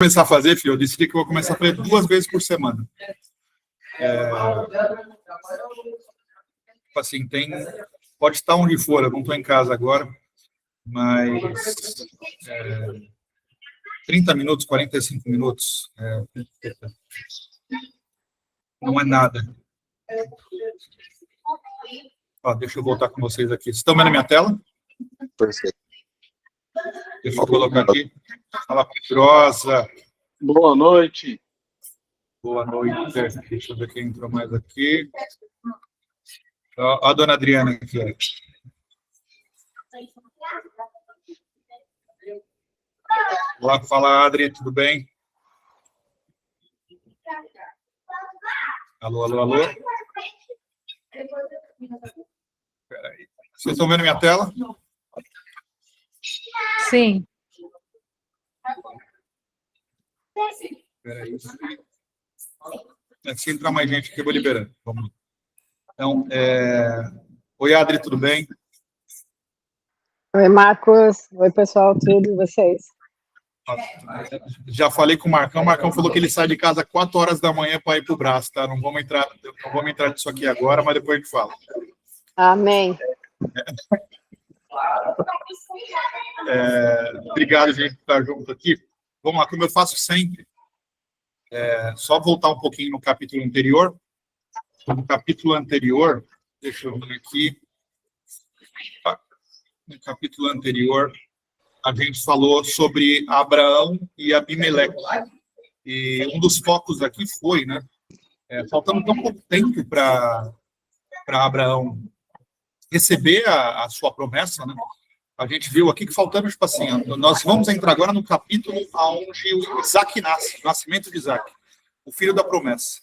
Começar a fazer, filho, eu decidi que eu vou começar a fazer 2 vezes por semana. Assim, pode estar onde for, eu não estou em casa agora, mas 30 minutos, 45 minutos, não é nada. Ó, deixa eu voltar com vocês aqui. Vocês estão vendo a minha tela? Perfeito. Deixa eu colocar aqui. Fala, Pedrosa. Boa noite. Boa noite. Deixa eu ver quem entrou mais aqui. Ó, a dona Adriana aqui. Olá, fala, Adri, tudo bem? Alô, alô, alô. Peraí. Vocês estão vendo minha tela? Sim. Peraí. Se entrar mais gente aqui, eu vou liberando. Vamos. Então, oi, Adri, tudo bem? Oi, Marcos. Oi, pessoal, tudo, e vocês? Já falei com o Marcão. O Marcão falou que ele sai de casa 4 horas da manhã para ir para o braço, tá? Não vamos entrar nisso aqui agora, mas depois a gente fala. Amém. Obrigado, gente, por estar junto aqui. Vamos lá, como eu faço sempre. Só voltar um pouquinho no capítulo anterior. No capítulo anterior, deixa eu ver aqui. No capítulo anterior, a gente falou sobre Abraão e Abimeleque. E um dos focos aqui foi, né? Faltando tão pouco tempo para Abraão receber a sua promessa, né? A gente viu aqui que faltando, tipo assim, nós vamos entrar agora no capítulo onde o Isaac nasce, o nascimento de Isaac, o filho da promessa.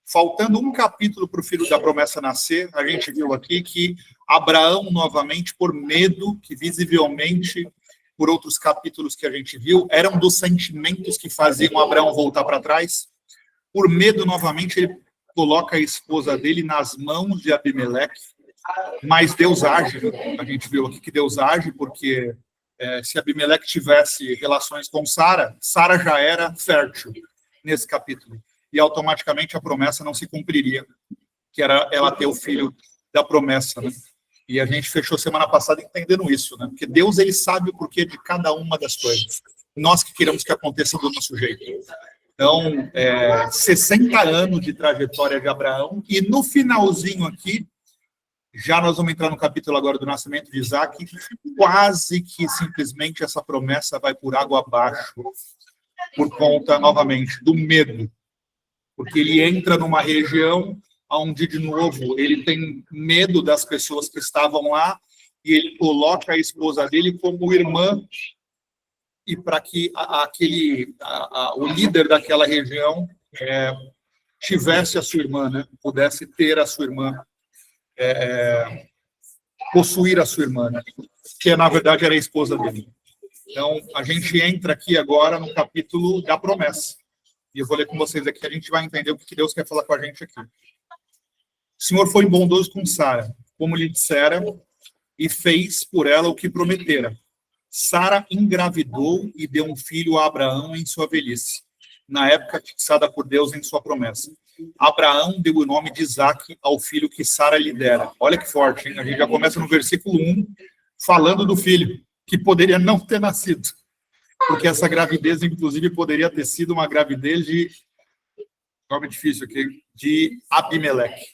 Faltando um capítulo para o filho da promessa nascer, a gente viu aqui que Abraão, novamente, por medo, que visivelmente, por outros capítulos que a gente viu, eram dos sentimentos que faziam Abraão voltar para trás. Por medo, novamente, ele coloca a esposa dele nas mãos de Abimeleque, mas Deus age. A gente viu aqui que Deus age, porque se Abimeleque tivesse relações com Sara, Sara já era fértil nesse capítulo. E automaticamente a promessa não se cumpriria, que era ela ter o filho da promessa, né? E a gente fechou semana passada entendendo isso, né? Porque Deus, ele sabe o porquê de cada uma das coisas. Nós que queremos que aconteça do nosso jeito. Então, 60 anos de trajetória de Abraão, e no finalzinho aqui, já nós vamos entrar no capítulo agora do nascimento de Isaac, quase que simplesmente essa promessa vai por água abaixo, por conta, novamente, do medo. Porque ele entra numa região onde, de novo, ele tem medo das pessoas que estavam lá, e ele coloca a esposa dele como irmã, e para que o líder daquela região tivesse a sua irmã, né? Pudesse ter a sua irmã, possuir a sua irmã, né? Que na verdade era a esposa dele. Então, a gente entra aqui agora no capítulo da promessa. E eu vou ler com vocês aqui, a gente vai entender o que Deus quer falar com a gente aqui. O Senhor foi bondoso com Sara, como lhe dissera, e fez por ela o que prometera. Sara engravidou e deu um filho a Abraão em sua velhice, na época fixada por Deus em sua promessa. Abraão deu o nome de Isaac ao filho que Sara lhe dera. Olha que forte, hein? A gente já começa no versículo 1, falando do filho, que poderia não ter nascido. Porque essa gravidez, inclusive, poderia ter sido uma gravidez de... Nome difícil aqui. De Abimeleque.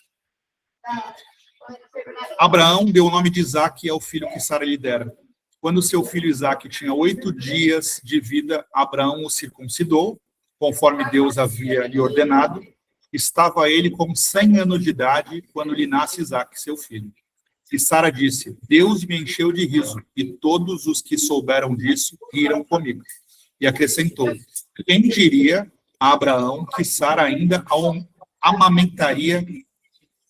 Abraão deu o nome de Isaac ao filho que Sara lhe dera. Quando seu filho Isaac tinha 8 dias de vida, Abraão o circuncidou, conforme Deus havia lhe ordenado. Estava ele com 100 anos de idade quando lhe nasce Isaac, seu filho. E Sara disse, Deus me encheu de riso, e todos os que souberam disso riram comigo. E acrescentou, quem diria a Abraão que Sara ainda amamentaria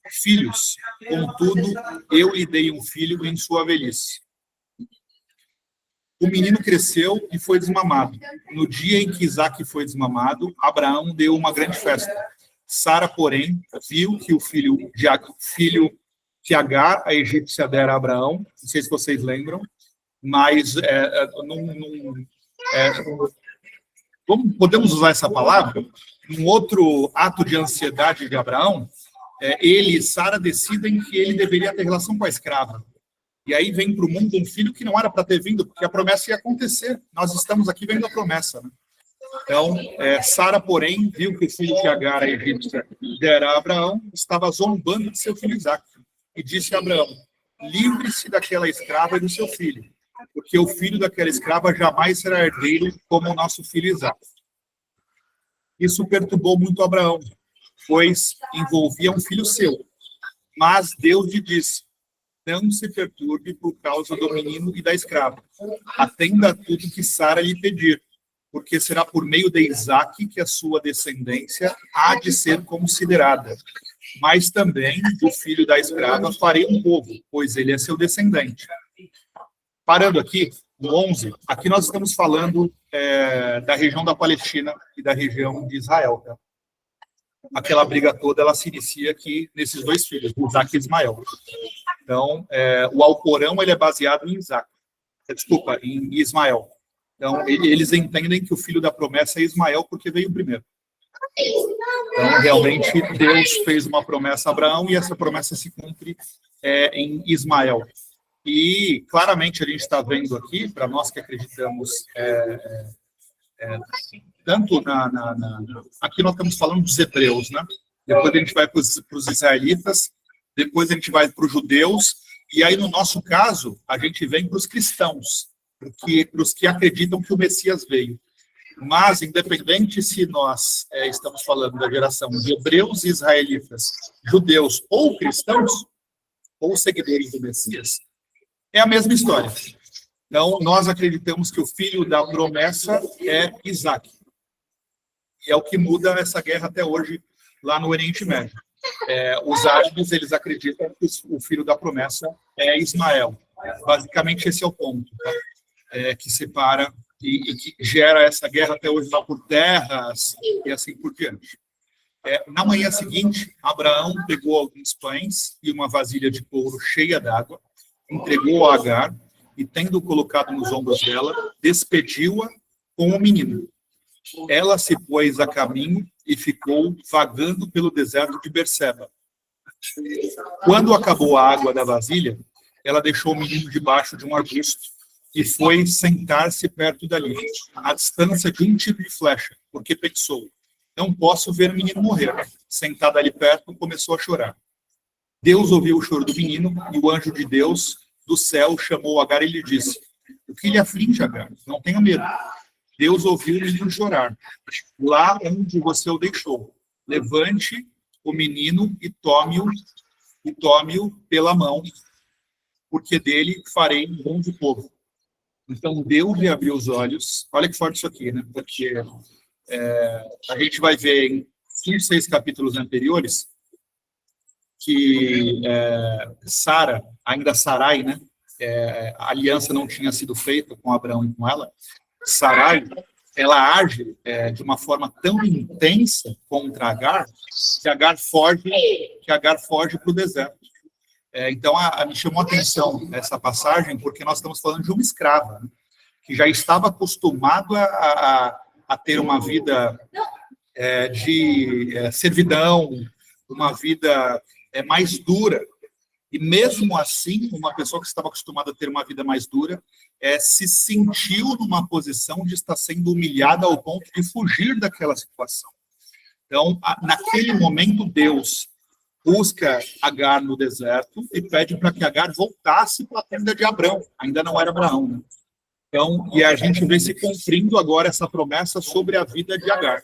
filhos? Contudo, eu lhe dei um filho em sua velhice. O menino cresceu e foi desmamado. No dia em que Isaac foi desmamado, Abraão deu uma grande festa. Sara, porém, viu que o filho que Agar, a egípcia, dera a Abraão, não sei se vocês lembram, mas podemos usar essa palavra? Um outro ato de ansiedade de Abraão, ele e Sara decidem que ele deveria ter relação com a escrava. E aí vem para o mundo um filho que não era para ter vindo, porque a promessa ia acontecer. Nós estamos aqui vendo a promessa, né? Então, Sara, porém, viu que o filho que Agar, a egípcia, dera a Abraão, estava zombando de seu filho Isaque. E disse a Abraão: livre-se daquela escrava e do seu filho, porque o filho daquela escrava jamais será herdeiro como o nosso filho Isaque. Isso perturbou muito Abraão, pois envolvia um filho seu. Mas Deus lhe disse: não se perturbe por causa do menino e da escrava. Atenda a tudo que Sara lhe pedir, porque será por meio de Isaque que a sua descendência há de ser considerada. Mas também do filho da escrava farei um povo, pois ele é seu descendente. Parando aqui, no 11, aqui nós estamos falando da região da Palestina e da região de Israel. Tá? Aquela briga toda, ela se inicia aqui nesses dois filhos, Isaque e Ismael. Então, o Alcorão ele é baseado em em Ismael. Então, eles entendem que o filho da promessa é Ismael porque veio primeiro. Então, realmente, Deus fez uma promessa a Abraão e essa promessa se cumpre em Ismael. E, claramente, a gente está vendo aqui, para nós que acreditamos, tanto aqui nós estamos falando dos hebreus, né? Depois a gente vai para os israelitas, depois a gente vai para os judeus, e aí, no nosso caso, a gente vem para os cristãos, para os que acreditam que o Messias veio. Mas, independente se nós estamos falando da geração de hebreus e israelitas, judeus ou cristãos, ou seguidores do Messias, é a mesma história. Então, nós acreditamos que o filho da promessa é Isaque. E é o que muda essa guerra até hoje lá no Oriente Médio. Os árabes, eles acreditam que o filho da promessa é Ismael. Basicamente, esse é o ponto, tá? Que separa e que gera essa guerra até hoje lá por terras e assim por diante. Na manhã seguinte, Abraão pegou alguns pães e uma vasilha de couro cheia d'água, entregou a Agar e, tendo colocado nos ombros dela, despediu-a com o menino. Ela se pôs a caminho e ficou vagando pelo deserto de Berseba. Quando acabou a água da vasilha, ela deixou o menino debaixo de um arbusto e foi sentar-se perto dali, à distância de um tiro de flecha, porque pensou: não posso ver o menino morrer. Sentada ali perto, começou a chorar. Deus ouviu o choro do menino e o anjo de Deus do céu chamou Agar e lhe disse: o que lhe aflige, Agar? Não tenha medo. Deus ouviu o menino chorar. Lá onde você o deixou, levante o menino e tome-o pela mão, porque dele farei um grande povo. Então Deus lhe abriu os olhos. Olha que forte isso aqui, né? Porque a gente vai ver em 5, 6 capítulos anteriores que Sara, ainda Sarai, né? A aliança não tinha sido feita com Abraão e com ela. Sarai, ela age de uma forma tão intensa contra Agar que Agar foge para o deserto. Então, me chamou a atenção essa passagem porque nós estamos falando de uma escrava, né, que já estava acostumado a ter uma vida de servidão, uma vida mais dura. E mesmo assim, uma pessoa que estava acostumada a ter uma vida mais dura se sentiu numa posição de estar sendo humilhada ao ponto de fugir daquela situação. Então, naquele momento, Deus busca Agar no deserto e pede para que Agar voltasse para a tenda de Abrão. Ainda não era Abraão, né? Então, e a gente vê se cumprindo agora essa promessa sobre a vida de Agar.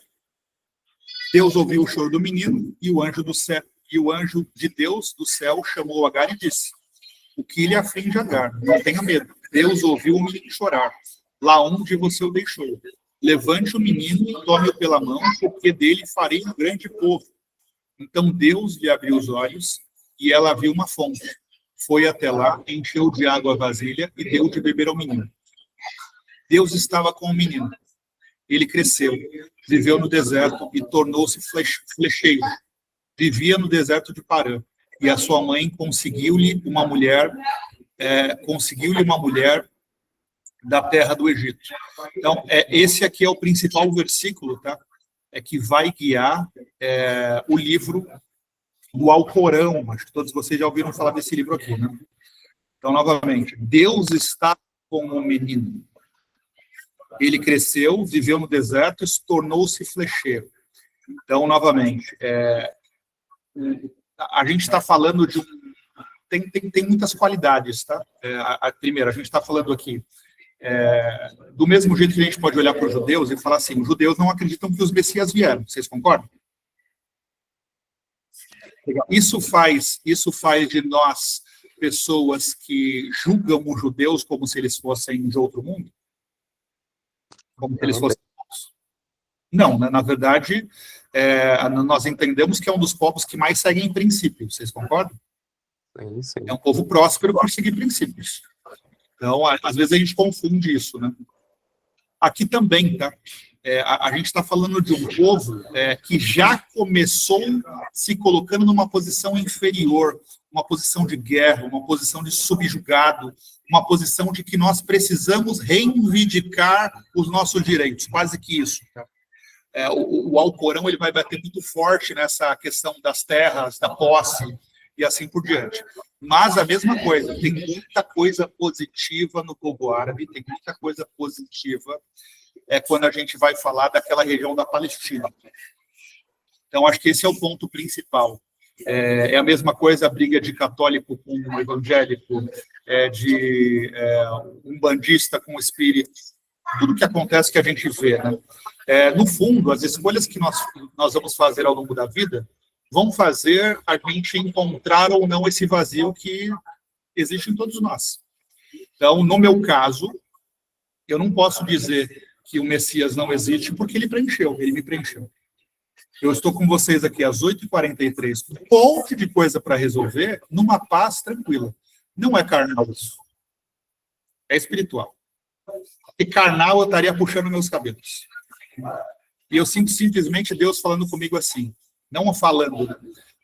Deus ouviu o choro do menino e o anjo de Deus do céu chamou Agar e disse: o que lhe aflige, Agar? Não tenha medo. Deus ouviu o menino chorar. Lá onde você o deixou. Levante o menino e tome-o pela mão, porque dele farei um grande povo. Então Deus lhe abriu os olhos e ela viu uma fonte. Foi até lá, encheu de água a vasilha e deu de beber ao menino. Deus estava com o menino. Ele cresceu, viveu no deserto e tornou-se flecheiro. Vivia no deserto de Parã. E a sua mãe conseguiu-lhe uma mulher da terra do Egito. Então, esse aqui é o principal versículo, tá? Que vai guiar o livro do Alcorão. Acho que todos vocês já ouviram falar desse livro aqui, né? Então, novamente, Deus está com o menino. Ele cresceu, viveu no deserto e tornou-se flecheiro. Então, novamente, a gente está falando de tem muitas qualidades, tá? Primeiro, a gente está falando aqui do mesmo jeito que a gente pode olhar para os judeus e falar assim, os judeus não acreditam que os Messias vieram. Vocês concordam? Isso faz de nós pessoas que julgam os judeus como se eles fossem de outro mundo? Como se eles fossem... Não, né? Na verdade, nós entendemos que é um dos povos que mais seguem princípios. Vocês concordam? Sim. É um povo próspero por seguir princípios. Então, às vezes a gente confunde isso, né? Aqui também, tá? A gente está falando de um povo que já começou se colocando numa posição inferior, uma posição de guerra, uma posição de subjugado, uma posição de que nós precisamos reivindicar os nossos direitos, quase que isso. Tá? O Alcorão ele vai bater muito forte nessa questão das terras, da posse, e assim por diante. Mas a mesma coisa, tem muita coisa positiva no povo árabe, tem muita coisa positiva quando a gente vai falar daquela região da Palestina. Então, acho que esse é o ponto principal. É a mesma coisa a briga de católico com evangélico, de umbandista com espírita, tudo que acontece que a gente vê, né? No fundo, as escolhas que nós vamos fazer ao longo da vida vão fazer a gente encontrar ou não esse vazio que existe em todos nós. Então, no meu caso, eu não posso dizer que o Messias não existe porque ele me preencheu. Eu estou com vocês aqui às 8h43, com um monte de coisa para resolver, numa paz tranquila. Não é carnal isso. É espiritual. E carnal eu estaria puxando meus cabelos. E eu sinto simplesmente Deus falando comigo assim, não falando,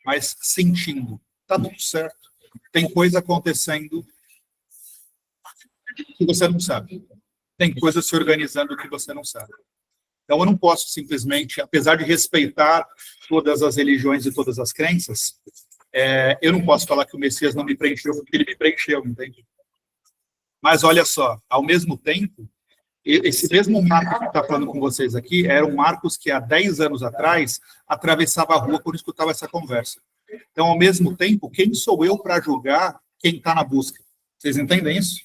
mas sentindo. Tá tudo certo. Tem coisa acontecendo que você não sabe. Tem coisa se organizando que você não sabe. Então, eu não posso simplesmente, apesar de respeitar todas as religiões e todas as crenças, eu não posso falar que o Messias não me preencheu, porque ele me preencheu, entende? Mas, olha só, ao mesmo tempo, esse mesmo Marcos que está falando com vocês aqui, era um Marcos que há 10 anos atrás atravessava a rua quando escutava essa conversa. Então, ao mesmo tempo, quem sou eu para julgar quem está na busca? Vocês entendem isso?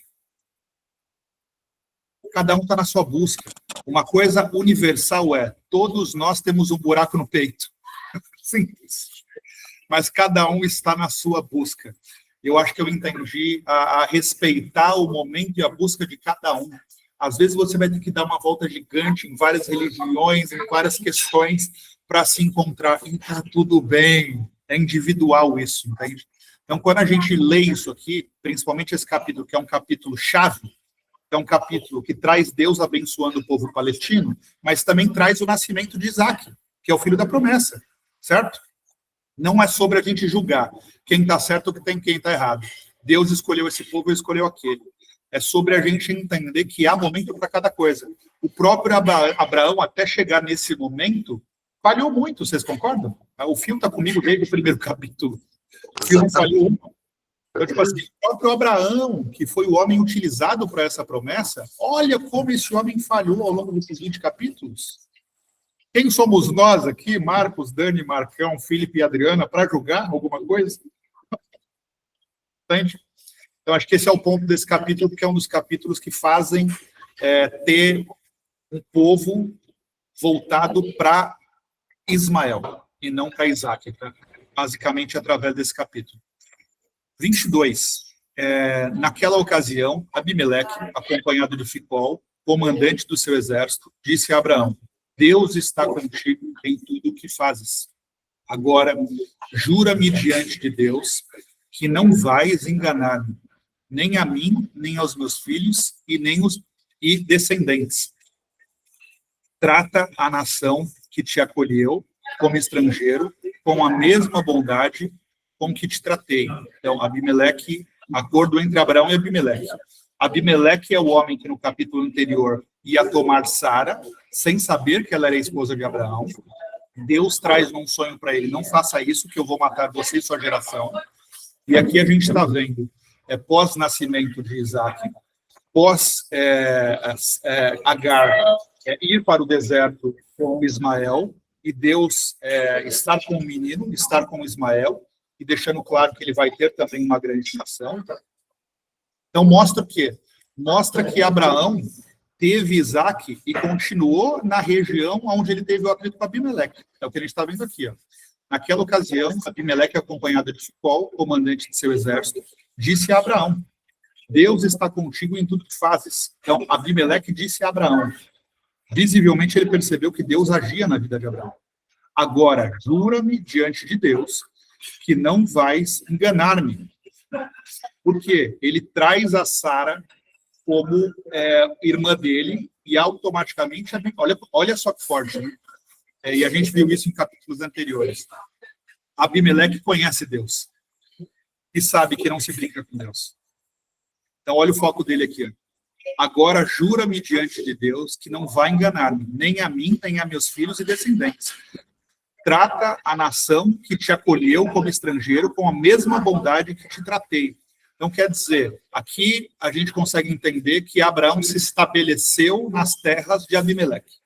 Cada um está na sua busca. Uma coisa universal todos nós temos um buraco no peito. Simples. Mas cada um está na sua busca. Eu acho que eu entendi a respeitar o momento e a busca de cada um. Às vezes você vai ter que dar uma volta gigante em várias religiões, em várias questões, para se encontrar. E está tudo bem. É individual isso, entende? Então, quando a gente lê isso aqui, principalmente esse capítulo, que é um capítulo chave, é um capítulo que traz Deus abençoando o povo palestino, mas também traz o nascimento de Isaac, que é o filho da promessa, certo? Não é sobre a gente julgar quem está certo ou quem está errado. Deus escolheu esse povo e escolheu aquele. É sobre a gente entender que há momento para cada coisa. O próprio Abraão, até chegar nesse momento, falhou muito, vocês concordam? O Fio está comigo desde o primeiro capítulo. O Fio não falhou. Então, tipo assim, o próprio Abraão, que foi o homem utilizado para essa promessa, olha como esse homem falhou ao longo desses 20 capítulos. Quem somos nós aqui, Marcos, Dani, Marcão, Felipe e Adriana, para julgar alguma coisa? Entende? Então, acho que esse é o ponto desse capítulo, porque é um dos capítulos que fazem ter um povo voltado para Ismael, e não para Isaac, tá? Basicamente através desse capítulo. 22. Naquela ocasião, Abimeleque, acompanhado de Ficol, comandante do seu exército, disse a Abraão: Deus está contigo em tudo o que fazes. Agora, jura-me diante de Deus que não vais enganar-me, nem a mim, nem aos meus filhos e descendentes. Trata a nação que te acolheu como estrangeiro com a mesma bondade com que te tratei. Então, Abimeleque, acordo entre Abraão e Abimeleque. Abimeleque é o homem que no capítulo anterior ia tomar Sara, sem saber que ela era a esposa de Abraão. Deus traz um sonho para ele: não faça isso, que eu vou matar você e sua geração. E aqui a gente está vendo, pós-nascimento de Isaac, pós Agar ir para o deserto com Ismael, e Deus estar com o menino, estar com Ismael, e deixando claro que ele vai ter também uma grande nação. Então mostra o quê? Mostra que Abraão teve Isaac e continuou na região onde ele teve o atrito com Abimeleque. É o que a gente está vendo aqui. Ó. Naquela ocasião, Abimeleque, acompanhado de Ficol, comandante de seu exército, disse a Abraão: Deus está contigo em tudo que fazes. Então, Abimeleque disse a Abraão. Visivelmente, ele percebeu que Deus agia na vida de Abraão. Agora, jura-me diante de Deus que não vais enganar-me. Porque ele traz a Sara como irmã dele e automaticamente, olha só que forte, né? E a gente viu isso em capítulos anteriores. Abimeleque conhece Deus e sabe que não se brinca com Deus. Então, olha o foco dele aqui. Ó. Agora, jura-me diante de Deus que não vai enganar-me, nem a mim, nem a meus filhos e descendentes. Trata a nação que te acolheu como estrangeiro com a mesma bondade que te tratei. Então, quer dizer, aqui a gente consegue entender que Abraão se estabeleceu nas terras de Abimeleque.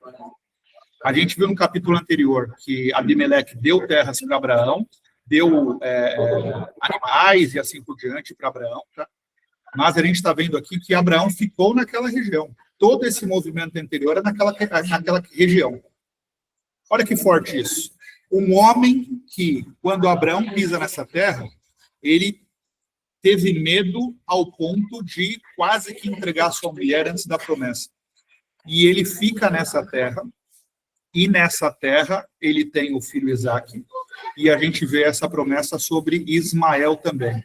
A gente viu no capítulo anterior que Abimeleque deu terras para Abraão, deu animais e assim por diante para Abraão, tá? Mas a gente está vendo aqui que Abraão ficou naquela região. Todo esse movimento anterior é naquela região. Olha que forte isso. Um homem que, quando Abraão pisa nessa terra, ele teve medo ao ponto de quase que entregar sua mulher antes da promessa. E ele fica nessa terra, e nessa terra ele tem o filho Isaac, e a gente vê essa promessa sobre Ismael também.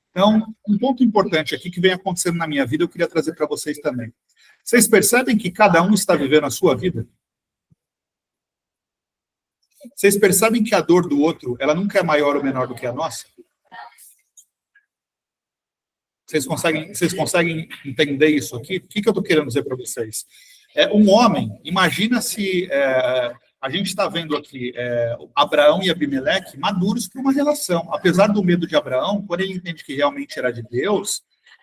Então, um ponto importante aqui que vem acontecendo na minha vida, eu queria trazer para vocês também. Vocês percebem que cada um está vivendo a sua vida? Vocês percebem que a dor do outro, ela nunca é maior ou menor do que a nossa? Vocês conseguem entender isso aqui? O que eu estou querendo dizer para vocês? Um homem, imagina se a gente está vendo aqui Abraão e Abimeleque maduros para uma relação. Apesar do medo de Abraão, quando ele entende que realmente era de Deus,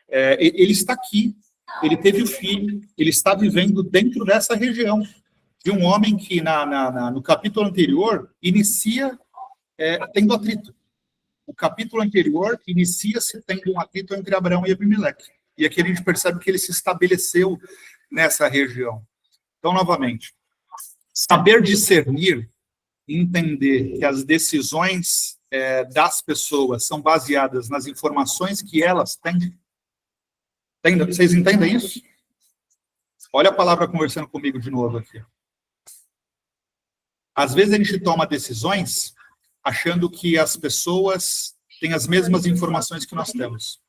ele está aqui, ele teve o filho, ele está vivendo dentro dessa região. De um homem que no capítulo anterior inicia tendo atrito. O capítulo anterior inicia-se tendo um atrito entre Abraão e Abimeleque. E aqui a gente percebe que ele se estabeleceu nessa região. Então, novamente, saber discernir, entender que as decisões das pessoas são baseadas nas informações que elas têm. Vocês entendem isso? Olha a palavra conversando comigo de novo aqui. Às vezes a gente toma decisões achando que as pessoas têm as mesmas informações que nós temos.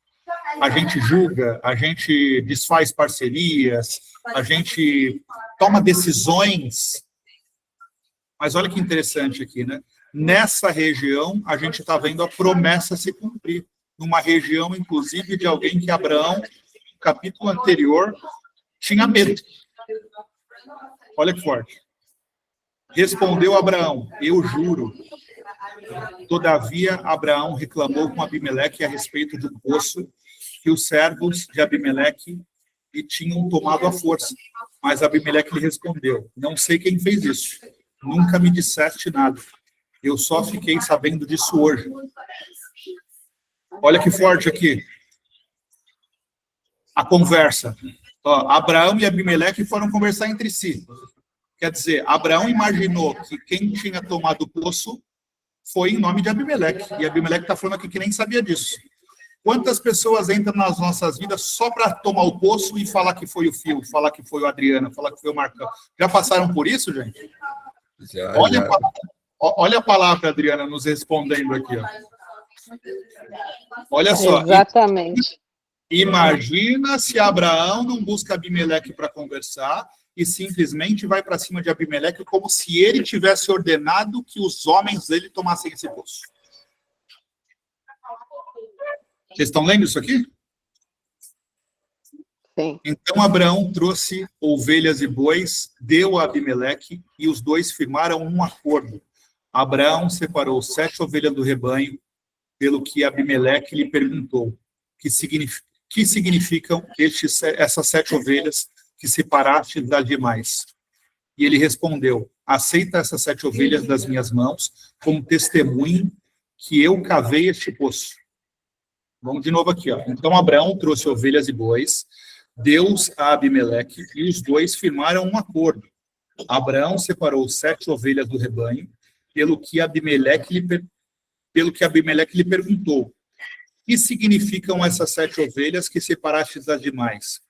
A gente julga, a gente desfaz parcerias, a gente toma decisões. Mas olha que interessante aqui, né? Nessa região, a gente está vendo a promessa se cumprir. Numa região, inclusive, de alguém que Abraão, no capítulo anterior, tinha medo. Olha que forte. Respondeu Abraão: eu juro. Todavia, Abraão reclamou com Abimeleque a respeito do poço que os servos de Abimeleque lhe tinham tomado à força. Mas Abimeleque lhe respondeu: não sei quem fez isso. Nunca me disseste nada. Eu só fiquei sabendo disso hoje. Olha que forte aqui. A conversa. Abraão e Abimeleque foram conversar entre si. Quer dizer, Abraão imaginou que quem tinha tomado o poço foi em nome de Abimeleque. E Abimeleque está falando aqui que nem sabia disso. Quantas pessoas entram nas nossas vidas só para tomar o poço e falar que foi o Fio, falar que foi o Adriano, falar que foi o Marcão? Já passaram por isso, gente? Olha a palavra, Adriana, nos respondendo aqui. Ó. Olha só. Exatamente. Imagina se Abraão não busca Abimeleque para conversar e simplesmente vai para cima de Abimeleque como se ele tivesse ordenado que os homens dele tomassem esse poço. Vocês estão lendo isso aqui? Sim. Então Abraão trouxe ovelhas e bois, deu a Abimeleque, e os dois firmaram um acordo. Abraão separou 7 ovelhas do rebanho, pelo que Abimeleque lhe perguntou: que significam essas 7 ovelhas que separaste das demais? E ele respondeu: aceita essas 7 ovelhas das minhas mãos como testemunho que eu cavei este poço. Vamos de novo aqui, ó. Então Abraão trouxe ovelhas e bois, deu a Abimeleque, e os dois firmaram um acordo. Abraão separou 7 ovelhas do rebanho, pelo que Abimeleque lhe perguntou: que significam essas 7 ovelhas que separaste das demais?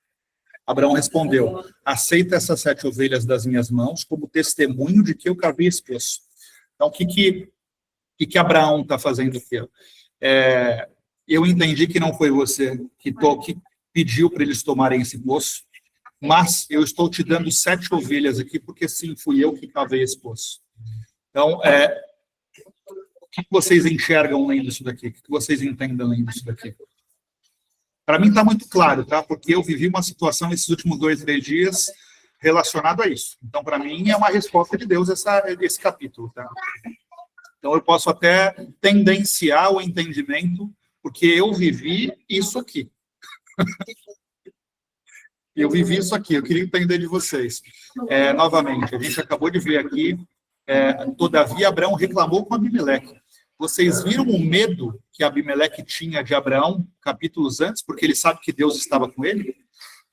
Abraão respondeu: aceita essas 7 ovelhas das minhas mãos como testemunho de que eu cavei esse poço. Então, o que Abraão está fazendo aqui? Eu entendi que não foi você que pediu para eles tomarem esse poço, mas eu estou te dando 7 ovelhas aqui, porque sim, fui eu que cavei esse poço. Então, o que vocês enxergam lendo isso daqui? O que vocês entendem lendo isso daqui? Para mim está muito claro, tá? Porque eu vivi uma situação nesses últimos 2, 3 dias relacionado a isso. Então, para mim, é uma resposta de Deus esse capítulo, tá? Então, eu posso até tendenciar o entendimento, porque eu vivi isso aqui. Eu vivi isso aqui, eu queria entender de vocês. Novamente, a gente acabou de ver aqui, todavia Abraão reclamou com Abimeleque. Vocês viram o medo que Abimeleque tinha de Abraão, capítulos antes, porque ele sabe que Deus estava com ele?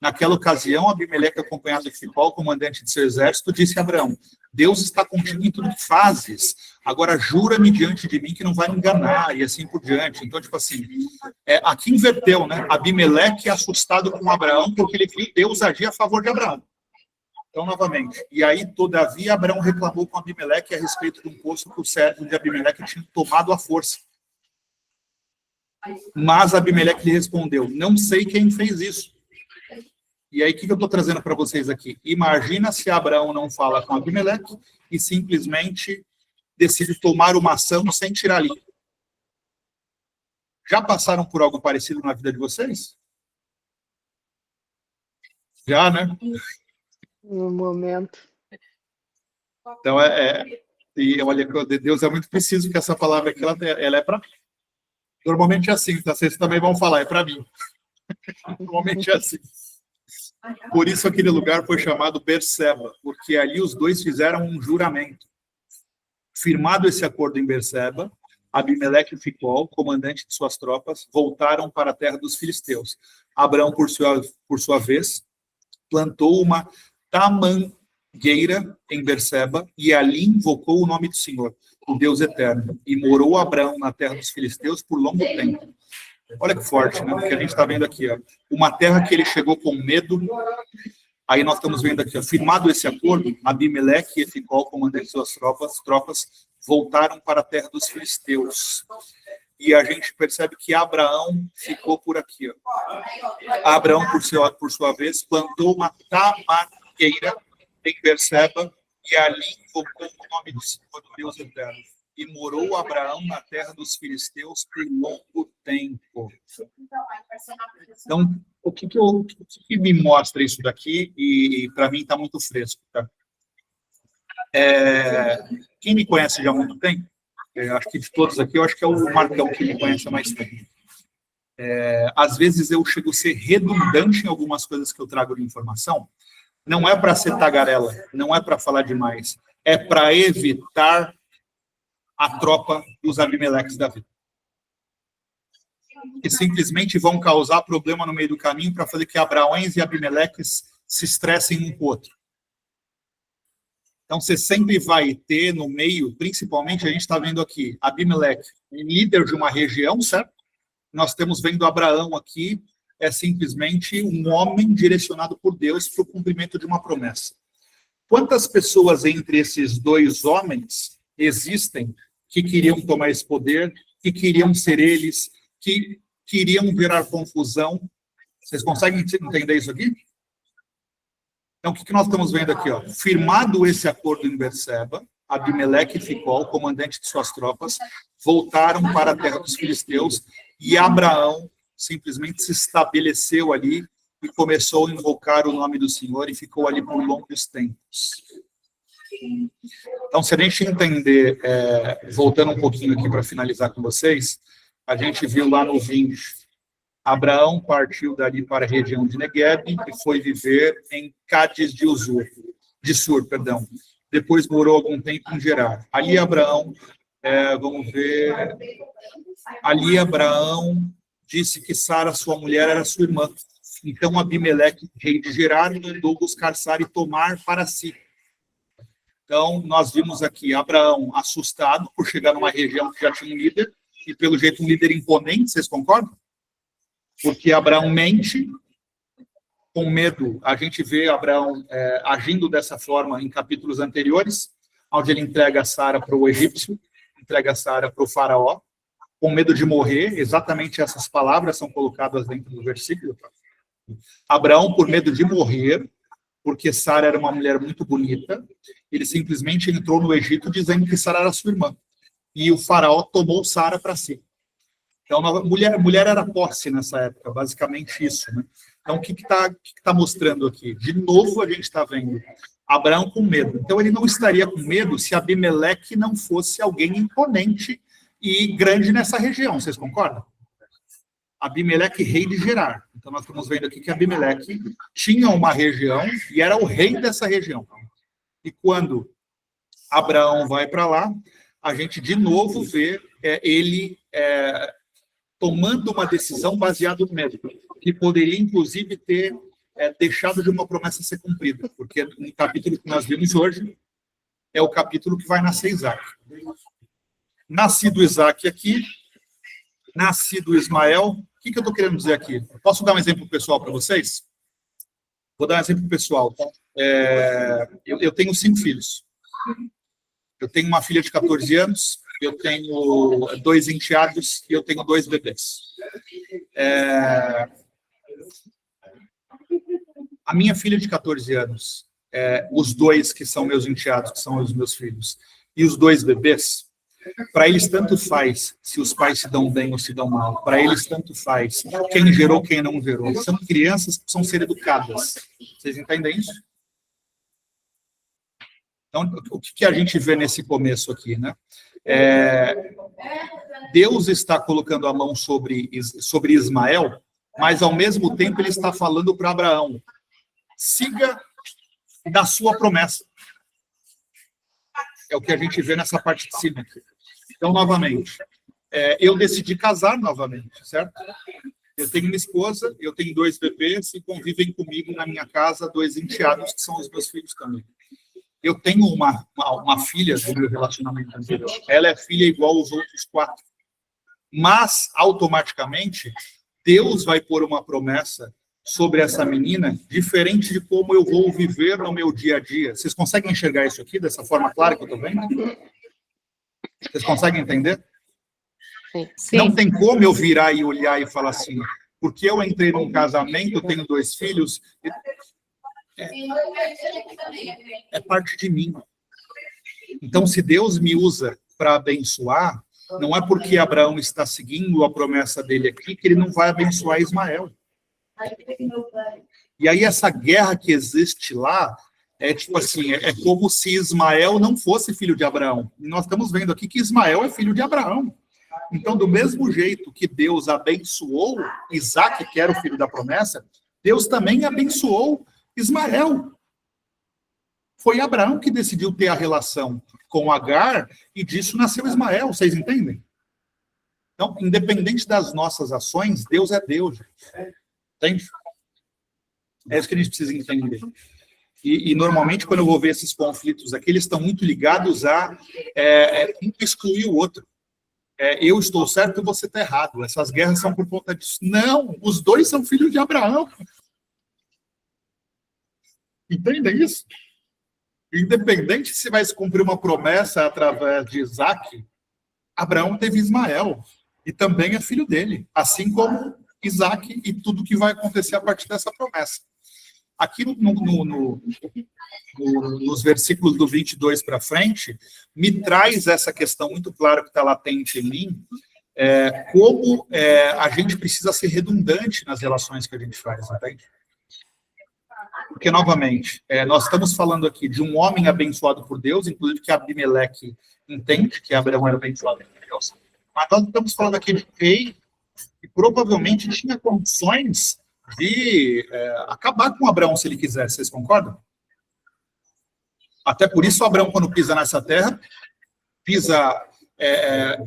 Naquela ocasião, Abimeleque, acompanhado de Ficol, comandante de seu exército, disse a Abraão: Deus está contigo em tudo que fazes. Agora jura-me diante de mim que não vai me enganar, e assim por diante. Então, tipo assim, aqui inverteu, né? Abimeleque assustado com Abraão, porque ele viu Deus agir a favor de Abraão. Então, novamente, e aí, todavia, Abraão reclamou com Abimeleque a respeito de um poço que o servo de Abimeleque tinha tomado à força. Mas Abimeleque lhe respondeu: não sei quem fez isso. E aí, o que eu estou trazendo para vocês aqui? Imagina se Abraão não fala com Abimeleque e simplesmente decide tomar uma ação sem tirar limpo. Já passaram por algo parecido na vida de vocês? Já, né? No momento. Então, e olha, Deus é muito preciso que essa palavra aqui, ela é para mim. Normalmente é assim, tá? Vocês também vão falar, é para mim. Normalmente é assim. Por isso aquele lugar foi chamado Berseba, porque ali os dois fizeram um juramento. Firmado esse acordo em Berseba, Abimeleque e Ficol, comandante de suas tropas, voltaram para a terra dos filisteus. Abraão, por sua vez, plantou uma tamangueira em Berseba e ali invocou o nome do Senhor, o Deus eterno, e morou Abraão na terra dos filisteus por longo tempo. Olha que forte, né? O que a gente está vendo aqui, ó. Uma terra que ele chegou com medo. Aí nós estamos vendo aqui, ó, firmado esse acordo, Abimeleque e Ficol, comandante de suas tropas, voltaram para a terra dos filisteus. E a gente percebe que Abraão ficou por aqui, ó. Abraão, por sua vez, plantou uma tamangueira em Berseba e ali invocou o nome do Senhor, do Deus eterno. E morou Abraão na terra dos filisteus por longo tempo. Então, o que me mostra isso daqui? E para mim está muito fresco. Tá? Quem me conhece já há muito tempo, acho que de todos aqui, eu acho que é o Marcão que me conhece há mais tempo. Às vezes eu chego a ser redundante em algumas coisas que eu trago de informação. Não é para ser tagarela, não é para falar demais. É para evitar a tropa dos Abimeleques da vida. Que simplesmente vão causar problema no meio do caminho para fazer que Abraões e Abimeleques se estressem um com o outro. Então, você sempre vai ter no meio, principalmente, a gente está vendo aqui, Abimeleque, líder de uma região, certo? Nós estamos vendo Abraão aqui, simplesmente um homem direcionado por Deus para o cumprimento de uma promessa. Quantas pessoas entre esses dois homens existem que queriam tomar esse poder, que queriam ser eles, que queriam virar confusão? Vocês conseguem entender isso aqui? Então, o que nós estamos vendo aqui? Ó? Firmado esse acordo em Berseba, Abimeleque e Ficol, comandante de suas tropas, voltaram para a terra dos filisteus e Abraão simplesmente se estabeleceu ali e começou a invocar o nome do Senhor e ficou ali por longos tempos. Então, se a gente entender, voltando um pouquinho aqui para finalizar com vocês, a gente viu lá no 20, Abraão partiu dali para a região de Negueb e foi viver em Cádiz de Sur. Depois morou algum tempo em Gerar. Ali Abraão, ali Abraão disse que Sara, sua mulher, era sua irmã. Então Abimeleque, rei de Gerar, mandou buscar Sara e tomar para si. Então, nós vimos aqui Abraão assustado por chegar numa região que já tinha um líder, e pelo jeito um líder imponente, vocês concordam? Porque Abraão mente, com medo. A gente vê Abraão agindo dessa forma em capítulos anteriores, onde ele entrega Sara para o egípcio, entrega Sara para o faraó, com medo de morrer. Exatamente essas palavras são colocadas dentro do versículo. Abraão, por medo de morrer, porque Sara era uma mulher muito bonita, ele simplesmente entrou no Egito dizendo que Sara era sua irmã. E o faraó tomou Sara para si. Então, mulher era posse nessa época, basicamente isso, né? Então, o que tá mostrando aqui? De novo, a gente está vendo Abraão com medo. Então, ele não estaria com medo se Abimeleque não fosse alguém imponente e grande nessa região. Vocês concordam? Abimeleque, rei de Gerar. Então, nós estamos vendo aqui que Abimeleque tinha uma região e era o rei dessa região. E quando Abraão vai para lá, a gente de novo vê ele tomando uma decisão baseada no medo, que poderia, inclusive, ter deixado de uma promessa ser cumprida, porque no capítulo que nós vimos hoje é o capítulo que vai nascer Isaac. Nascido Isaac aqui, nascido Ismael. O que eu estou querendo dizer aqui? Posso dar um exemplo pessoal para vocês? Vou dar um exemplo pessoal. Eu tenho 5 filhos. Eu tenho uma filha de 14 anos, eu tenho 2 enteados e eu tenho 2 bebês. A minha filha de 14 anos, os 2 que são meus enteados, que são os meus filhos, e os 2 bebês, para eles tanto faz se os pais se dão bem ou se dão mal. Para eles tanto faz quem gerou, quem não gerou. São crianças que precisam ser educadas. Vocês entendem isso? Então, o que a gente vê nesse começo aqui, né? Deus está colocando a mão sobre Ismael, mas ao mesmo tempo ele está falando para Abraão: siga da sua promessa. É o que a gente vê nessa parte de cima aqui. Então, novamente, eu decidi casar novamente, certo? Eu tenho uma esposa, eu tenho 2 bebês e convivem comigo na minha casa 2 enteados, que são os meus filhos também. Eu tenho uma filha do meu relacionamento anterior. Ela é filha igual aos outros 4. Mas, automaticamente, Deus vai pôr uma promessa sobre essa menina, diferente de como eu vou viver no meu dia a dia. Vocês conseguem enxergar isso aqui dessa forma clara que eu estou vendo? Vocês conseguem entender? Sim. Não tem como eu virar e olhar e falar assim, porque eu entrei num casamento, tenho 2 filhos, é parte de mim. Então, se Deus me usa para abençoar, não é porque Abraão está seguindo a promessa dele aqui que ele não vai abençoar Ismael. E aí essa guerra que existe lá tipo assim, é como se Ismael não fosse filho de Abraão. E nós estamos vendo aqui que Ismael é filho de Abraão. Então, do mesmo jeito que Deus abençoou Isaac, que era o filho da promessa, Deus também abençoou Ismael. Foi Abraão que decidiu ter a relação com Agar e disso nasceu Ismael. Vocês entendem? Então, independente das nossas ações, Deus é Deus. Entende? É isso que a gente precisa entender. E normalmente, quando eu vou ver esses conflitos aqui, eles estão muito ligados a um excluir o outro. Eu estou certo e você está errado. Essas guerras são por conta disso. Não, os 2 são filhos de Abraão. Entendem isso? Independente se vai se cumprir uma promessa através de Isaac, Abraão teve Ismael. E também é filho dele. Assim como Isaac e tudo que vai acontecer a partir dessa promessa. Aqui nos versículos do 22 para frente, me traz essa questão muito clara que está latente em mim, como a gente precisa ser redundante nas relações que a gente faz, entende? Porque, novamente, nós estamos falando aqui de um homem abençoado por Deus, inclusive que Abimeleque entende que Abraão era abençoado por Deus. Mas nós estamos falando aqui de um rei que provavelmente tinha condições de acabar com Abraão se ele quisesse. Vocês concordam? Até por isso, Abraão, quando pisa nessa terra, pisa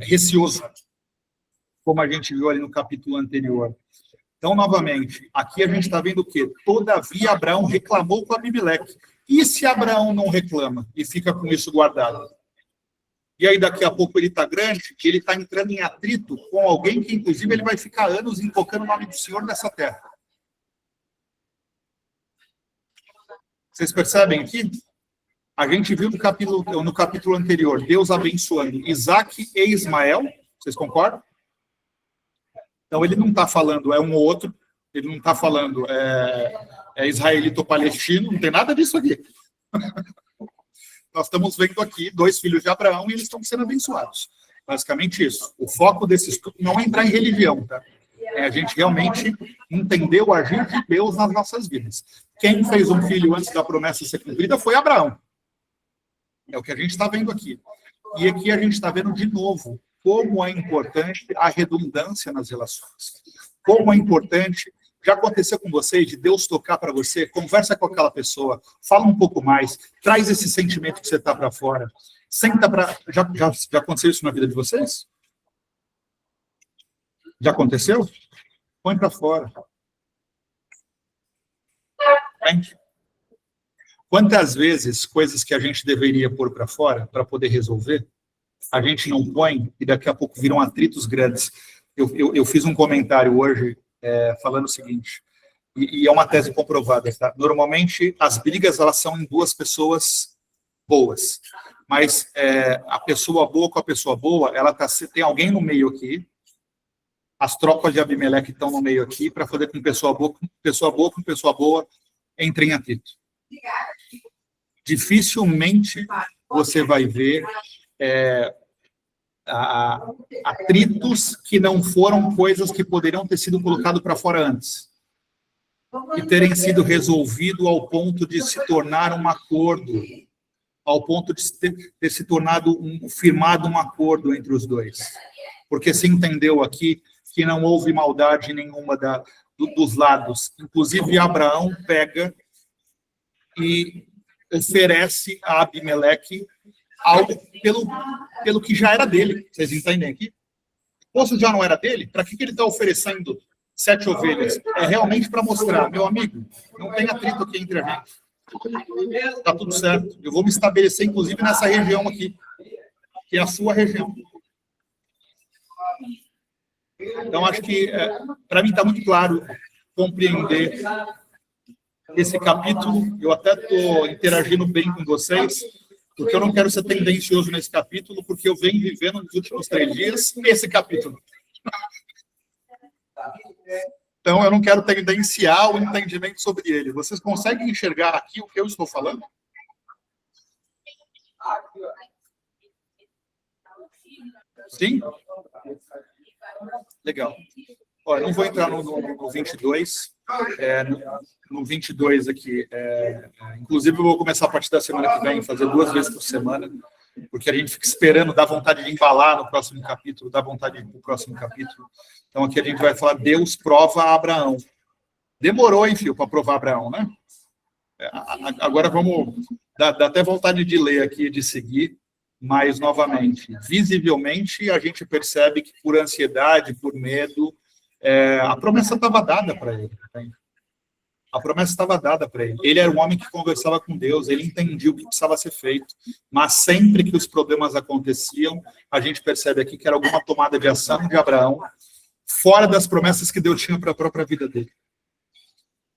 receoso, como a gente viu ali no capítulo anterior. Então, novamente, aqui a gente está vendo o quê? Todavia, Abraão reclamou com Abimeleque. E se Abraão não reclama e fica com isso guardado? E aí, daqui a pouco, ele está grande, ele está entrando em atrito com alguém que, inclusive, ele vai ficar anos invocando o nome do Senhor nessa terra. Vocês percebem aqui? A gente viu no capítulo anterior, Deus abençoando Isaac e Ismael. Vocês concordam? Então, ele não está falando um ou outro, ele não está falando israelita ou palestino, não tem nada disso aqui. Nós estamos vendo aqui 2 filhos de Abraão e eles estão sendo abençoados. Basicamente isso. O foco desse estudo não é entrar em religião, tá? A gente realmente entender o agir de Deus nas nossas vidas. Quem fez um filho antes da promessa ser cumprida foi Abraão. É o que a gente está vendo aqui. E aqui a gente está vendo de novo como é importante a redundância nas relações. Como é importante, já aconteceu com você, de Deus tocar para você, conversa com aquela pessoa, fala um pouco mais, traz esse sentimento que você está para fora. Senta para... Já aconteceu isso na vida de vocês? Já aconteceu? Põe para fora. Gente, quantas vezes coisas que a gente deveria pôr para fora para poder resolver, a gente não põe e daqui a pouco viram atritos grandes. Eu fiz um comentário hoje falando o seguinte, e é uma tese comprovada, tá? Normalmente, as brigas, elas são em 2 pessoas boas, mas a pessoa boa com a pessoa boa, tem alguém no meio aqui, as tropas de Abimeleque estão no meio aqui, para fazer com pessoa boa com pessoa boa entre em atrito. Dificilmente você vai ver atritos que não foram coisas que poderiam ter sido colocados para fora antes e terem sido resolvido ao ponto de se tornar um acordo, ao ponto de ter se tornado firmado um acordo entre os dois, porque se entendeu aqui que não houve maldade nenhuma dos lados. Inclusive Abraão pega e oferece a Abimeleque algo pelo que já era dele. Vocês entendem aqui? O poço já não era dele? Para que ele está oferecendo 7 ovelhas? É realmente para mostrar, meu amigo, não tem atrito aqui entre a gente. Está tudo certo. Eu vou me estabelecer, inclusive, nessa região aqui, que é a sua região. Então, acho que, para mim, está muito claro compreender esse capítulo. Eu até estou interagindo bem com vocês, porque eu não quero ser tendencioso nesse capítulo, porque eu venho vivendo nos últimos 3 dias esse capítulo. Então, eu não quero tendenciar o entendimento sobre ele. Vocês conseguem enxergar aqui o que eu estou falando? Sim? Legal. Olha, não vou entrar no 22. No 22 aqui. Inclusive, eu vou começar a partir da semana que vem, fazer 2 vezes por semana, porque a gente fica esperando, dá vontade de embalar no próximo capítulo, dá vontade de ir para o próximo capítulo. Então, aqui a gente vai falar, Deus prova a Abraão. Demorou, hein, filho, para provar Abraão, né? Agora vamos... Dá até vontade de ler aqui, de seguir, mas, novamente, visivelmente, a gente percebe que por ansiedade, por medo, a promessa estava dada para ele. Entende? A promessa estava dada para ele. Ele era um homem que conversava com Deus, ele entendia o que precisava ser feito, mas sempre que os problemas aconteciam, a gente percebe aqui que era alguma tomada de ação de Abraão, fora das promessas que Deus tinha para a própria vida dele.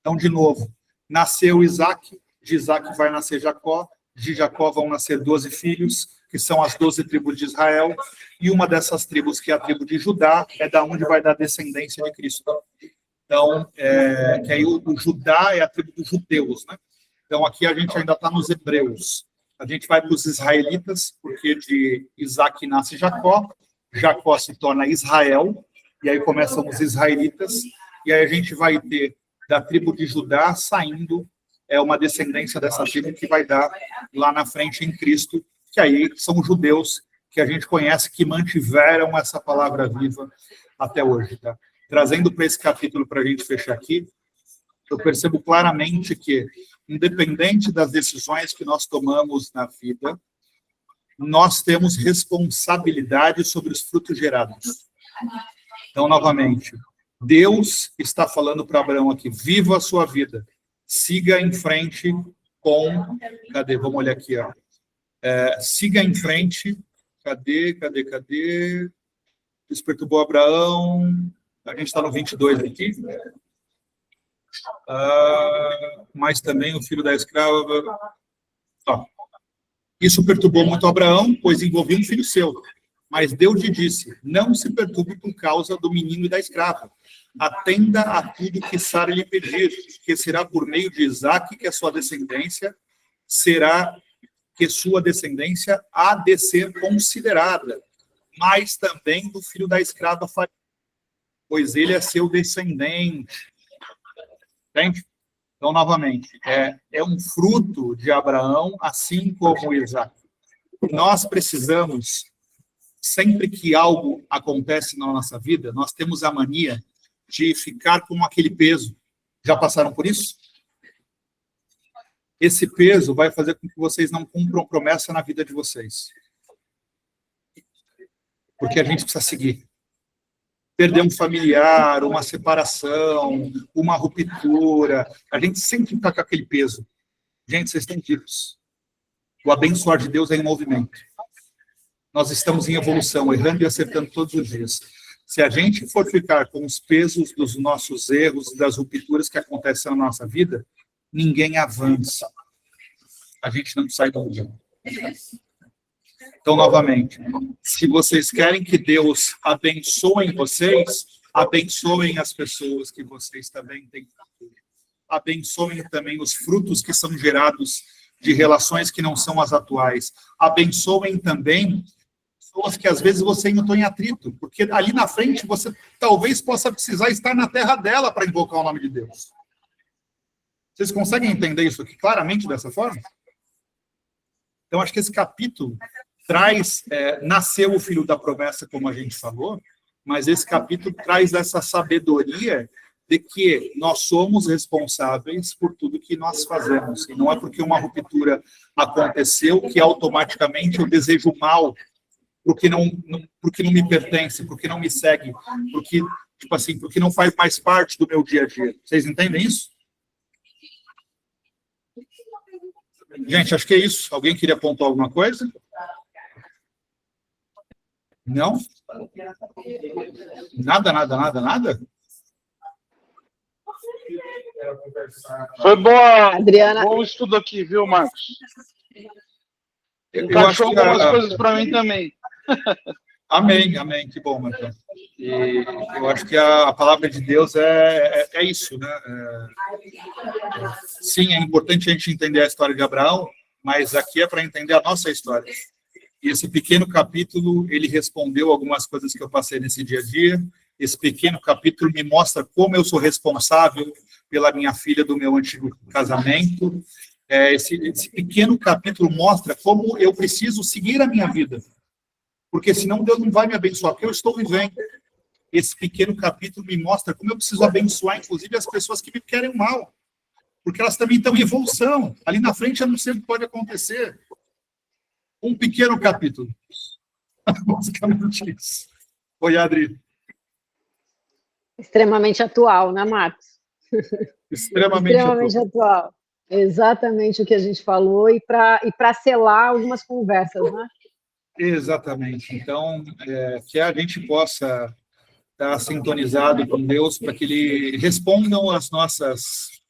Então, de novo, nasceu Isaac, de Isaac vai nascer Jacó, de Jacó vão nascer 12 filhos, que são as 12 tribos de Israel, e uma dessas tribos, que é a tribo de Judá, é da onde vai dar a descendência de Cristo. Então, que aí o Judá é a tribo dos judeus, né? Então, aqui a gente ainda está nos hebreus. A gente vai para os israelitas, porque de Isaac nasce Jacó, Jacó se torna Israel, e aí começam os israelitas, e aí a gente vai ter da tribo de Judá saindo é uma descendência dessa tribo que vai dar lá na frente em Cristo, que aí são os judeus que a gente conhece, que mantiveram essa palavra viva até hoje. Tá? Trazendo para esse capítulo, para a gente fechar aqui, eu percebo claramente que, independente das decisões que nós tomamos na vida, nós temos responsabilidade sobre os frutos gerados. Então, novamente, Deus está falando para Abraão aqui, viva a sua vida, siga em frente com... Cadê? Vamos olhar aqui, ó. Siga em frente... Cadê? Desperturbou Abraão... A gente está no 22 aqui. Mas também o filho da escrava... Isso perturbou muito Abraão, pois envolvia um filho seu. Mas Deus lhe disse, não se perturbe por causa do menino e da escrava. Atenda a tudo que Sara lhe pedir, que será por meio de Isaque que a sua descendência há de ser considerada, mas também do filho da escrava, pois ele é seu descendente. Entende? Então, novamente, é um fruto de Abraão, assim como Isaque. Nós precisamos, sempre que algo acontece na nossa vida, nós temos a mania de ficar com aquele peso. Já passaram por isso? Esse peso vai fazer com que vocês não cumpram promessa na vida de vocês. Porque a gente precisa seguir. Perder um familiar, uma separação, uma ruptura. A gente sempre está com aquele peso. Gente, vocês estão vivos. O abençoar de Deus é em movimento. Nós estamos em evolução, errando e acertando todos os dias. Se a gente for ficar com os pesos dos nossos erros, das rupturas que acontecem na nossa vida, ninguém avança. A gente não sai do lugar. Então, novamente, se vocês querem que Deus abençoe vocês, abençoem as pessoas que vocês também têm. Abençoem também os frutos que são gerados de relações que não são as atuais. Abençoem também pessoas que às vezes você entrou em atrito, porque ali na frente você talvez possa precisar estar na terra dela para invocar o nome de Deus. Vocês conseguem entender isso aqui claramente dessa forma? Então, acho que esse capítulo traz, nasceu o filho da promessa, como a gente falou, mas esse capítulo traz essa sabedoria de que nós somos responsáveis por tudo que nós fazemos. E não é porque uma ruptura aconteceu que automaticamente eu desejo mal porque não me pertence, porque não me segue, porque não faz mais parte do meu dia a dia. Vocês entendem isso? Gente, acho que é isso. Alguém queria apontar alguma coisa? Não? Nada? Foi boa, Adriana. bom estudo aqui, viu, Marcos? Encaixou algumas coisas para mim também. Amém, que bom, Marcão. E eu acho que a palavra de Deus é isso, né? Sim, é importante a gente entender a história de Abraão, mas aqui é para entender a nossa história. E esse pequeno capítulo, ele respondeu algumas coisas que eu passei nesse dia a dia. Esse pequeno capítulo me mostra como eu sou responsável pela minha filha do meu antigo casamento. Esse pequeno capítulo mostra como eu preciso seguir a minha vida. Porque senão Deus não vai me abençoar, porque eu estou vivendo. Esse pequeno capítulo me mostra como eu preciso abençoar, inclusive, as pessoas que me querem mal. Porque elas também estão em evolução. Ali na frente eu não sei o que pode acontecer. Um pequeno capítulo. Basicamente isso. Oi, Adri. Extremamente atual, né, Marcos? Extremamente atual. Exatamente o que a gente falou, e para selar algumas conversas, né? Exatamente. Então, que a gente possa estar sintonizado com Deus para que Ele responda as nossas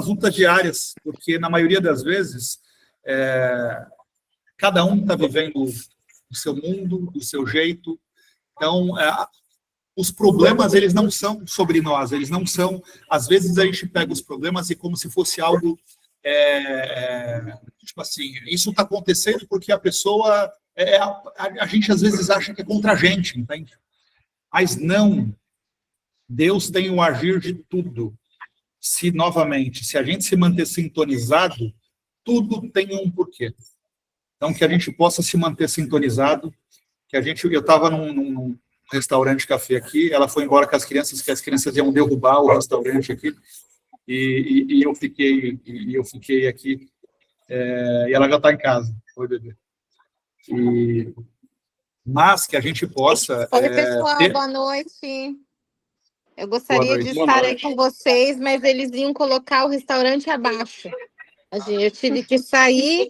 lutas diárias, porque na maioria das vezes cada um está vivendo o seu mundo, do seu jeito. Então, os problemas, eles não são sobre nós, eles não são... Às vezes a gente pega os problemas e como se fosse algo... tipo assim, isso está acontecendo porque a pessoa... a gente às vezes acha que é contra a gente, entende? Mas não. Deus tem o agir de tudo. novamente, se a gente se manter sintonizado, tudo tem um porquê. Então, que a gente possa se manter sintonizado, eu estava num restaurante café aqui, ela foi embora com as crianças, que as crianças iam derrubar o restaurante aqui, e eu fiquei aqui, e ela já está em casa, foi bebê. Mas que a gente possa... Oi, pessoal, boa noite. Eu gostaria de estar aí com vocês, mas eles iam colocar o restaurante abaixo. Eu tive que sair,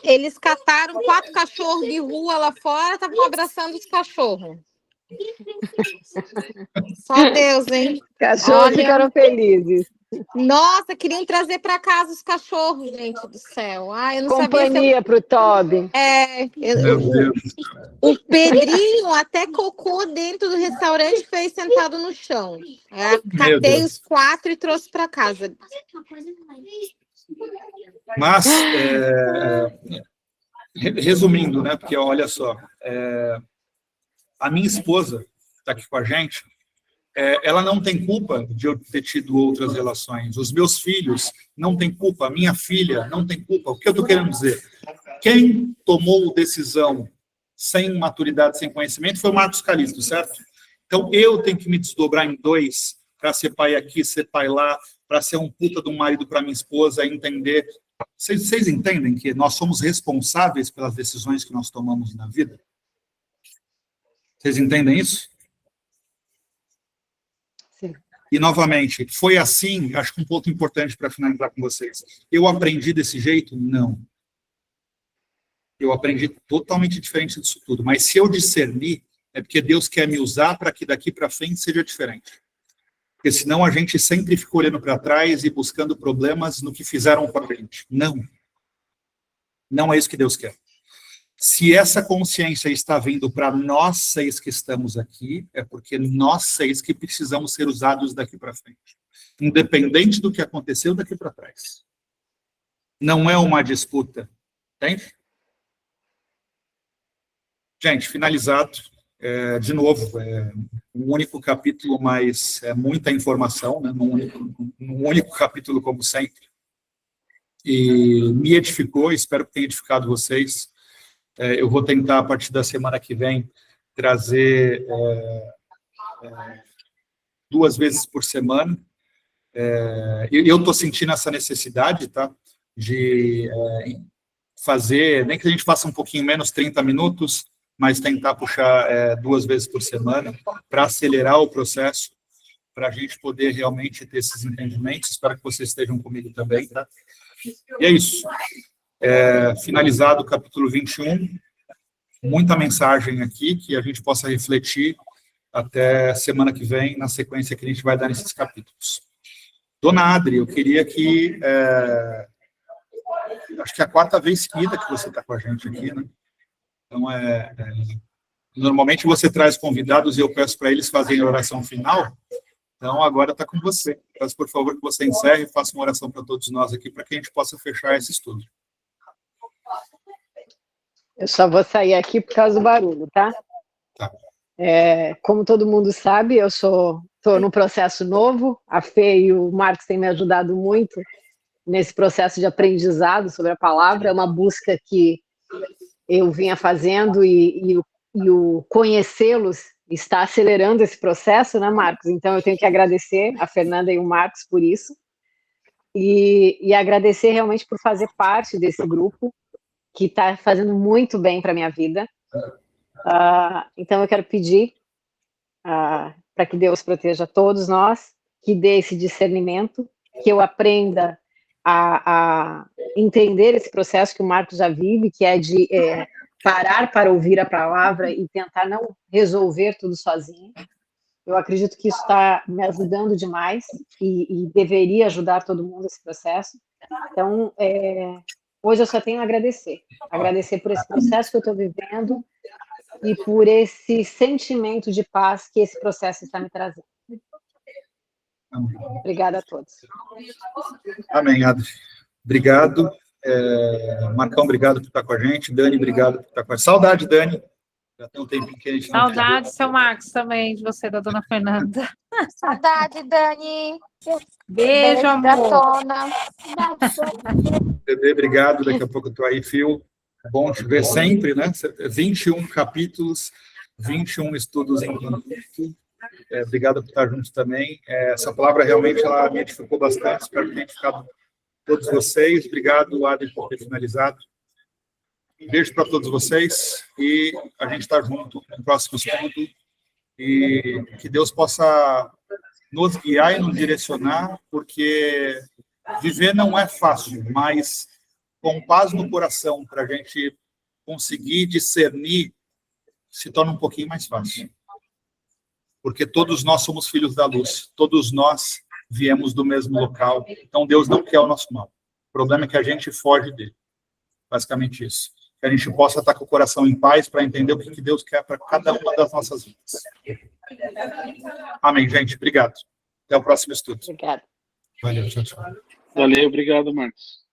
eles cataram 4 cachorros de rua lá fora, estavam abraçando os cachorros. Só Deus, hein? Cachorros ficaram felizes. Nossa, queriam trazer para casa os cachorros, gente do céu. Eu não Companhia para o Toby. O Pedrinho até cocô dentro do restaurante, fez sentado no chão. Catei os 4 e trouxe para casa. Mas, resumindo, né, porque olha só, a minha esposa está aqui com a gente, ela não tem culpa de eu ter tido outras relações, os meus filhos não têm culpa, a minha filha não tem culpa. O que eu estou querendo dizer? Quem tomou decisão sem maturidade, sem conhecimento, foi o Marcos Calisto, certo? Então, eu tenho que me desdobrar em 2 para ser pai aqui, ser pai lá, para ser um puta de um marido para minha esposa, entender. Vocês entendem que nós somos responsáveis pelas decisões que nós tomamos na vida? Vocês entendem isso? Sim. E, novamente, foi assim, acho que um ponto importante para finalizar com vocês. Eu aprendi desse jeito? Não. Eu aprendi totalmente diferente disso tudo. Mas se eu discernir, é porque Deus quer me usar para que daqui para frente seja diferente. Porque senão a gente sempre fica olhando para trás e buscando problemas no que fizeram para a gente. Não. Não é isso que Deus quer. Se essa consciência está vindo para nós 6 que estamos aqui, é porque nós 6 que precisamos ser usados daqui para frente. Independente do que aconteceu daqui para trás. Não é uma disputa. Entende? Gente, finalizado. De novo, um único capítulo, mas muita informação, né? Num único capítulo, como sempre. E me edificou, espero que tenha edificado vocês. Eu vou tentar, a partir da semana que vem, trazer 2 vezes por semana. Eu estou sentindo essa necessidade, tá? De fazer, nem que a gente faça um pouquinho menos, 30 minutos, mas tentar puxar 2 vezes por semana para acelerar o processo, para a gente poder realmente ter esses entendimentos. Espero que vocês estejam comigo também, tá? E é isso. Finalizado o capítulo 21, muita mensagem aqui, que a gente possa refletir até semana que vem, na sequência que a gente vai dar nesses capítulos. Dona Adri, eu queria que... acho que é a 4ª vez seguida que você está com a gente aqui, né? Então, normalmente você traz convidados e eu peço para eles fazerem a oração final. Então, agora está com você. Peço, por favor, que você encerre e faça uma oração para todos nós aqui, para que a gente possa fechar esse estudo. Eu só vou sair aqui por causa do barulho, tá? Tá. Como todo mundo sabe, eu estou num processo novo. A Fê e o Marcos têm me ajudado muito nesse processo de aprendizado sobre a palavra. É uma busca que eu vinha fazendo e o conhecê-los está acelerando esse processo, né, Marcos? Então, eu tenho que agradecer a Fernanda e o Marcos por isso e agradecer realmente por fazer parte desse grupo que está fazendo muito bem para a minha vida. Então, eu quero pedir para que Deus proteja todos nós, que dê esse discernimento, que eu aprenda a entender esse processo que o Marcos já vive, que é de parar para ouvir a palavra e tentar não resolver tudo sozinho. Eu acredito que isso está me ajudando demais e deveria ajudar todo mundo esse processo. Então, hoje eu só tenho a agradecer por esse processo que eu estou vivendo e por esse sentimento de paz que esse processo está me trazendo. Obrigada a todos. Amém, Adri. Obrigado. Marcão, obrigado por estar com a gente. Dani, obrigado por estar com a gente. Saudade, Dani. Já tem um tempinho que a gente não Saudade, seu Marcos, também, de você, da dona Fernanda. Saudade, Dani. Beijo, amor. gatona. Bebê, obrigado. Daqui a pouco eu estou aí, Fio. É bom te ver sempre, né? 21 capítulos, 21 estudos em conjunto. Obrigado por estar juntos também. Essa palavra realmente ela me edificou bastante. Espero que tenha edificado todos vocês. Obrigado, Adri, por ter finalizado. Um beijo para todos vocês e a gente está junto no próximo estudo. E que Deus possa nos guiar e nos direcionar, porque viver não é fácil, mas com paz no coração, para a gente conseguir discernir, se torna um pouquinho mais fácil. Porque todos nós somos filhos da luz, todos nós viemos do mesmo local, então Deus não quer o nosso mal. O problema é que a gente foge dele. Basicamente isso. Que a gente possa estar com o coração em paz para entender o que Deus quer para cada uma das nossas vidas. Amém, gente. Obrigado. Até o próximo estudo. Obrigada. Valeu, tchau, tchau. Valeu, obrigado, Marcos.